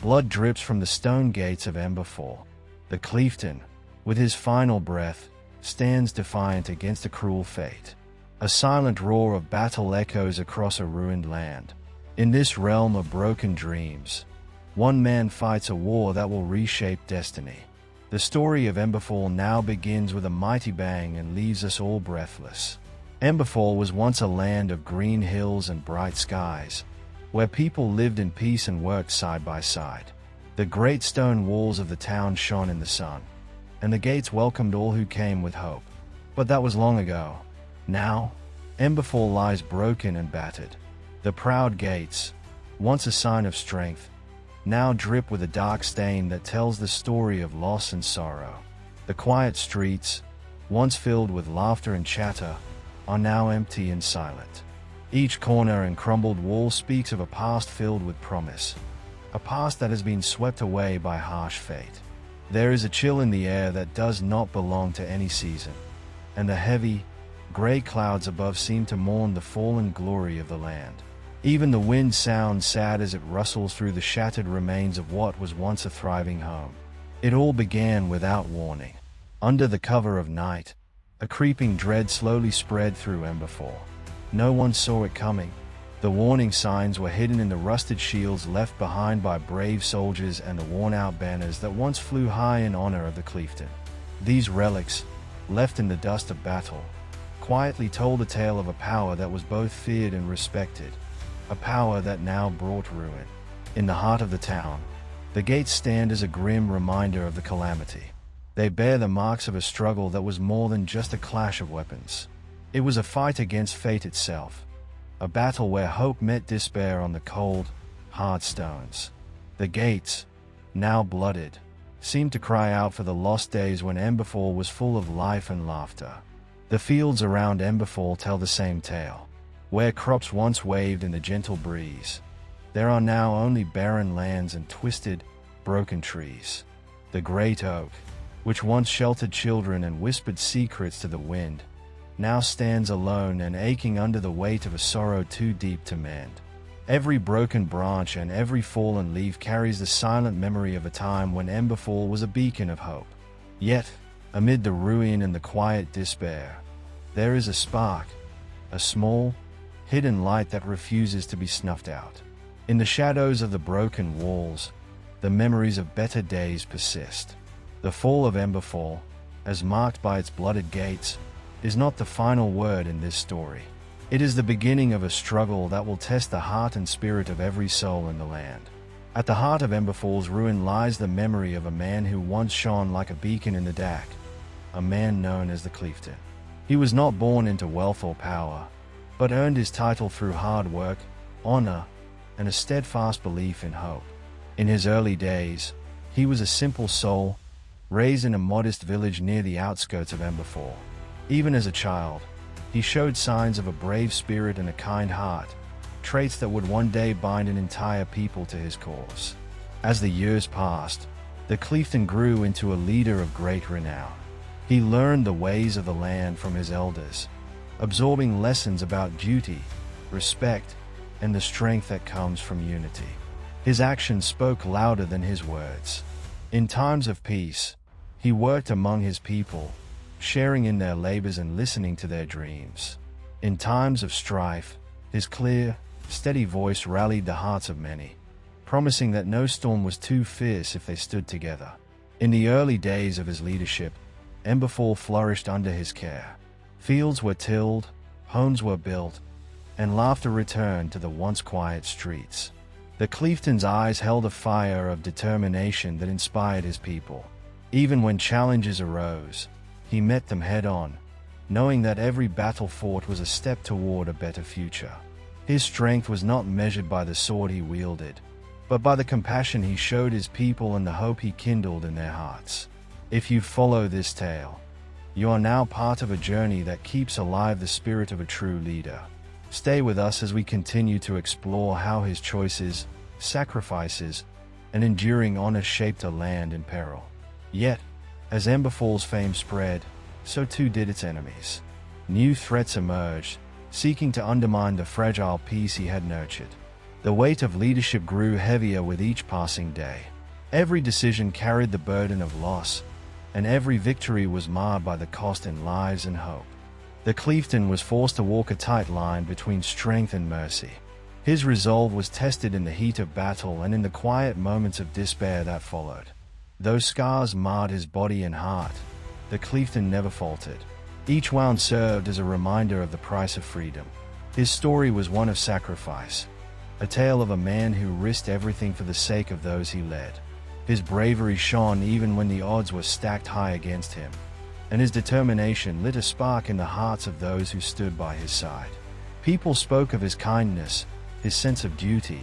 Blood drips from the stone gates of Emberfall. The Clieftain, with his final breath, stands defiant against a cruel fate. A silent roar of battle echoes across a ruined land. In this realm of broken dreams, one man fights a war that will reshape destiny. The story of Emberfall now begins with a mighty bang and leaves us all breathless. Emberfall was once a land of green hills and bright skies, where people lived in peace and worked side by side. The great stone walls of the town shone in the sun, and the gates welcomed all who came with hope. But that was long ago. Now, Emberfall lies broken and battered. The proud gates, once a sign of strength, now drip with a dark stain that tells the story of loss and sorrow. The quiet streets, once filled with laughter and chatter, are now empty and silent. Each corner and crumbled wall speaks of a past filled with promise, a past that has been swept away by harsh fate. There is a chill in the air that does not belong to any season, and the heavy, gray clouds above seem to mourn the fallen glory of the land. Even the wind sounds sad as it rustles through the shattered remains of what was once a thriving home. It all began without warning. Under the cover of night, a creeping dread slowly spread through Emberfall. No one saw it coming. The warning signs were hidden in the rusted shields left behind by brave soldiers and the worn-out banners that once flew high in honor of the Clieftain. These relics, left in the dust of battle, quietly told a tale of a power that was both feared and respected, a power that now brought ruin. In the heart of the town, the gates stand as a grim reminder of the calamity. They bear the marks of a struggle that was more than just a clash of weapons. It was a fight against fate itself, a battle where hope met despair on the cold, hard stones. The gates, now blooded, seemed to cry out for the lost days when Emberfall was full of life and laughter. The fields around Emberfall tell the same tale. Where crops once waved in the gentle breeze, there are now only barren lands and twisted, broken trees. The great oak, which once sheltered children and whispered secrets to the wind, now stands alone and aching under the weight of a sorrow too deep to mend. Every broken branch and every fallen leaf carries the silent memory of a time when Emberfall was a beacon of hope. Yet, amid the ruin and the quiet despair, there is a spark, a small, hidden light that refuses to be snuffed out. In the shadows of the broken walls, the memories of better days persist. The fall of Emberfall, as marked by its blooded gates, is not the final word in this story. It is the beginning of a struggle that will test the heart and spirit of every soul in the land. At the heart of Emberfall's ruin lies the memory of a man who once shone like a beacon in the dark, a man known as the Clieftain. He was not born into wealth or power, but earned his title through hard work, honor, and a steadfast belief in hope. In his early days, he was a simple soul, raised in a modest village near the outskirts of Emberfall. Even as a child, he showed signs of a brave spirit and a kind heart, traits that would one day bind an entire people to his cause. As the years passed, the Clieftain grew into a leader of great renown. He learned the ways of the land from his elders, absorbing lessons about duty, respect, and the strength that comes from unity. His actions spoke louder than his words. In times of peace, he worked among his people, sharing in their labors and listening to their dreams. In times of strife, his clear, steady voice rallied the hearts of many, promising that no storm was too fierce if they stood together. In the early days of his leadership, Emberfall flourished under his care. Fields were tilled, homes were built, and laughter returned to the once quiet streets. The Clieftain's eyes held a fire of determination that inspired his people. Even when challenges arose, he met them head-on, knowing that every battle fought was a step toward a better future. His strength was not measured by the sword he wielded, but by the compassion he showed his people and the hope he kindled in their hearts. If you follow this tale, you are now part of a journey that keeps alive the spirit of a true leader. Stay with us as we continue to explore how his choices, sacrifices, and enduring honor shaped a land in peril. Yet, as Emberfall's fame spread, so too did its enemies. New threats emerged, seeking to undermine the fragile peace he had nurtured. The weight of leadership grew heavier with each passing day. Every decision carried the burden of loss, and every victory was marred by the cost in lives and hope. The Clieftain was forced to walk a tight line between strength and mercy. His resolve was tested in the heat of battle and in the quiet moments of despair that followed. Though scars marred his body and heart, the Clieftain never faltered. Each wound served as a reminder of the price of freedom. His story was one of sacrifice, a tale of a man who risked everything for the sake of those he led. His bravery shone even when the odds were stacked high against him, and his determination lit a spark in the hearts of those who stood by his side. People spoke of his kindness, his sense of duty,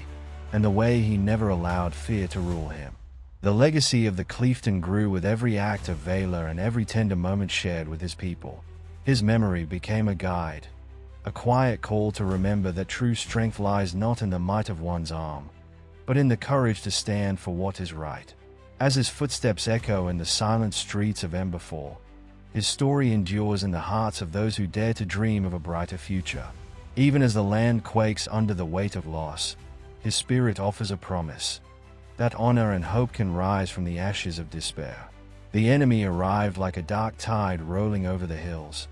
and the way he never allowed fear to rule him. The legacy of the Clieftain grew with every act of valor and every tender moment shared with his people. His memory became a guide, a quiet call to remember that true strength lies not in the might of one's arm, but in the courage to stand for what is right. As his footsteps echo in the silent streets of Emberfall, his story endures in the hearts of those who dare to dream of a brighter future. Even as the land quakes under the weight of loss, his spirit offers a promise that honor and hope can rise from the ashes of despair. The enemy arrived like a dark tide rolling over the hills,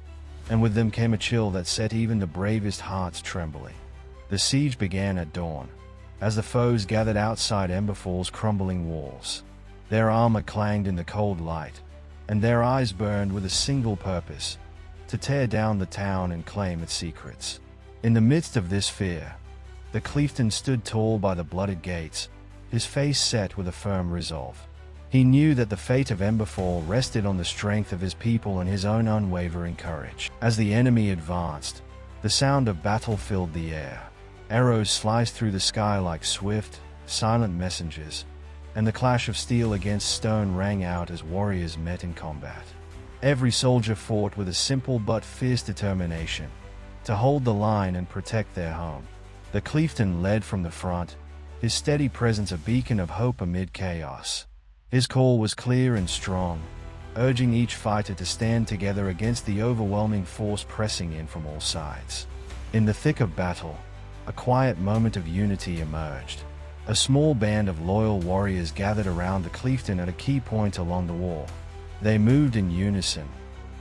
and with them came a chill that set even the bravest hearts trembling. The siege began at dawn, as the foes gathered outside Emberfall's crumbling walls. Their armor clanged in the cold light, and their eyes burned with a single purpose: to tear down the town and claim its secrets. In the midst of this fear, the Clieftain stood tall by the blooded gates, his face set with a firm resolve. He knew that the fate of Emberfall rested on the strength of his people and his own unwavering courage. As the enemy advanced, the sound of battle filled the air. Arrows sliced through the sky like swift, silent messengers, and the clash of steel against stone rang out as warriors met in combat. Every soldier fought with a simple but fierce determination to hold the line and protect their home. The Clieftain led from the front, his steady presence a beacon of hope amid chaos. His call was clear and strong, urging each fighter to stand together against the overwhelming force pressing in from all sides. In the thick of battle, a quiet moment of unity emerged. A small band of loyal warriors gathered around the Clieftain at a key point along the wall. They moved in unison,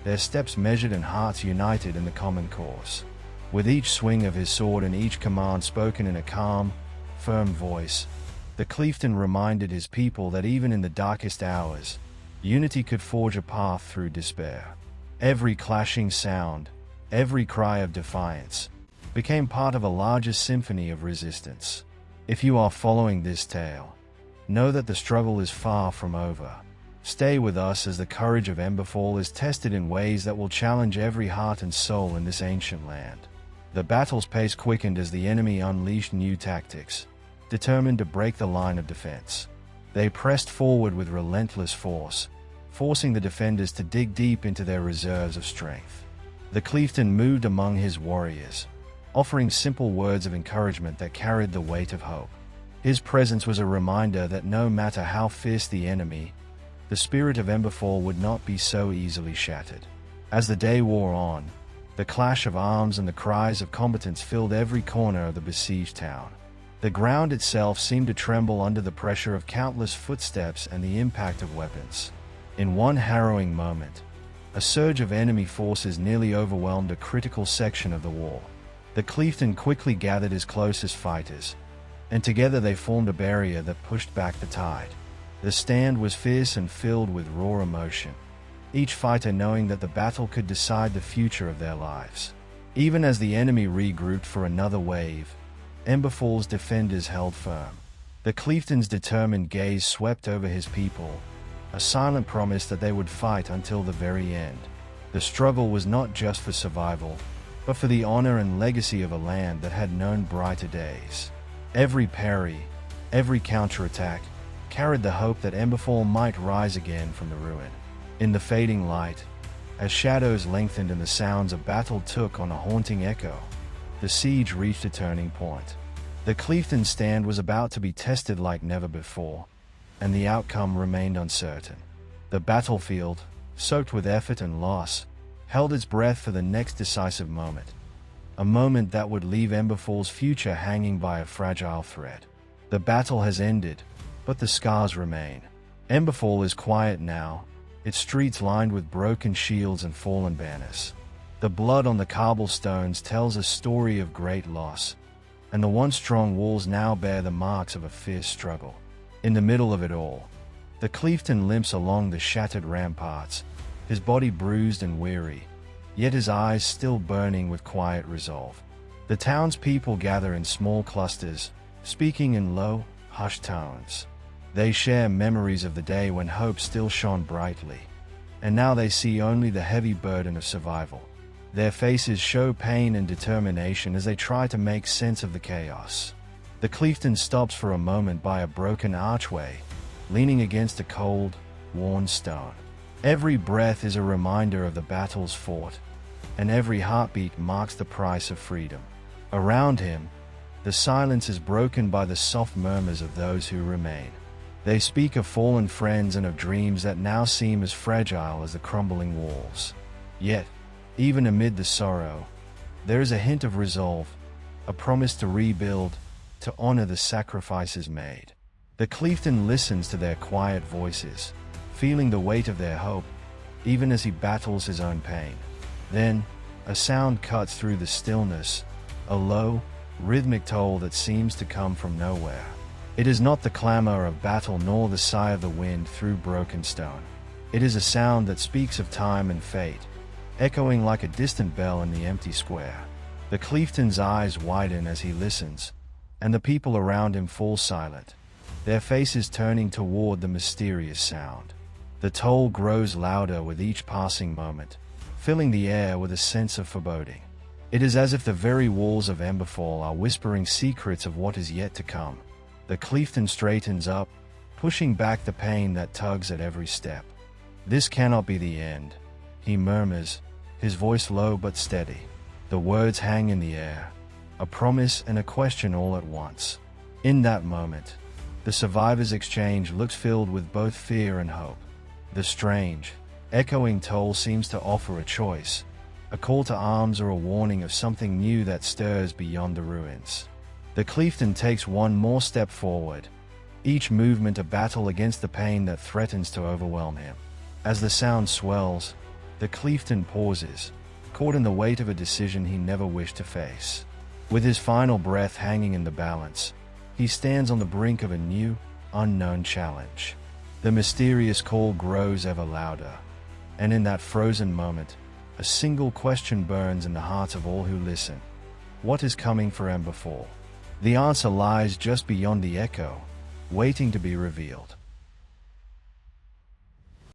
their steps measured and hearts united in the common cause. With each swing of his sword and each command spoken in a calm, firm voice, the Clieftain reminded his people that even in the darkest hours, unity could forge a path through despair. Every clashing sound, every cry of defiance, became part of a larger symphony of resistance. If you are following this tale, know that the struggle is far from over. Stay with us as the courage of Emberfall is tested in ways that will challenge every heart and soul in this ancient land. The battle's pace quickened as the enemy unleashed new tactics, determined to break the line of defense. They pressed forward with relentless force, forcing the defenders to dig deep into their reserves of strength. The Clieftain moved among his warriors, offering simple words of encouragement that carried the weight of hope. His presence was a reminder that no matter how fierce the enemy, the spirit of Emberfall would not be so easily shattered. As the day wore on, the clash of arms and the cries of combatants filled every corner of the besieged town. The ground itself seemed to tremble under the pressure of countless footsteps and the impact of weapons. In one harrowing moment, a surge of enemy forces nearly overwhelmed a critical section of the wall. The Clieftain quickly gathered his closest fighters, and together they formed a barrier that pushed back the tide. The stand was fierce and filled with raw emotion, each fighter knowing that the battle could decide the future of their lives. Even as the enemy regrouped for another wave, Emberfall's defenders held firm. The Clieftain's determined gaze swept over his people, a silent promise that they would fight until the very end. The struggle was not just for survival, but for the honor and legacy of a land that had known brighter days. Every parry, every counterattack, carried the hope that Emberfall might rise again from the ruin. In the fading light, as shadows lengthened and the sounds of battle took on a haunting echo, the siege reached a turning point. The Clieftain stand was about to be tested like never before, and the outcome remained uncertain. The battlefield, soaked with effort and loss, held its breath for the next decisive moment. a moment that would leave Emberfall's future hanging by a fragile thread. The battle has ended, but the scars remain. Emberfall is quiet now, its streets lined with broken shields and fallen banners. The blood on the cobblestones tells a story of great loss, and the once strong walls now bear the marks of a fierce struggle. In the middle of it all, the Clieftain limps along the shattered ramparts, his body bruised and weary, yet his eyes still burning with quiet resolve. The townspeople gather in small clusters, speaking in low, hushed tones. They share memories of the day when hope still shone brightly, and now they see only the heavy burden of survival. Their faces show pain and determination as they try to make sense of the chaos. The Clieftain stops for a moment by a broken archway, leaning against a cold, worn stone. Every breath is a reminder of the battles fought, and every heartbeat marks the price of freedom. Around him, the silence is broken by the soft murmurs of those who remain. They speak of fallen friends and of dreams that now seem as fragile as the crumbling walls. Yet, even amid the sorrow, there is a hint of resolve, a promise to rebuild, to honor the sacrifices made. The Clieftain listens to their quiet voices, feeling the weight of their hope, even as he battles his own pain. Then, a sound cuts through the stillness, a low, rhythmic toll that seems to come from nowhere. It is not the clamor of battle nor the sigh of the wind through broken stone. It is a sound that speaks of time and fate, echoing like a distant bell in the empty square. The Clieftain's eyes widen as he listens, and the people around him fall silent, their faces turning toward the mysterious sound. The toll grows louder with each passing moment, filling the air with a sense of foreboding. It is as if the very walls of Emberfall are whispering secrets of what is yet to come. The Clieftain straightens up, pushing back the pain that tugs at every step. "This cannot be the end," he murmurs, his voice low but steady. The words hang in the air, a promise and a question all at once. In that moment, the survivors' exchange looks filled with both fear and hope. The strange, echoing toll seems to offer a choice, a call to arms or a warning of something new that stirs beyond the ruins. The Clieftain takes one more step forward, each movement a battle against the pain that threatens to overwhelm him. As the sound swells, the Clieftain pauses, caught in the weight of a decision he never wished to face. With his final breath hanging in the balance, he stands on the brink of a new, unknown challenge. The mysterious call grows ever louder, and in that frozen moment, a single question burns in the hearts of all who listen. What is coming for Emberfall? The answer lies just beyond the echo, waiting to be revealed.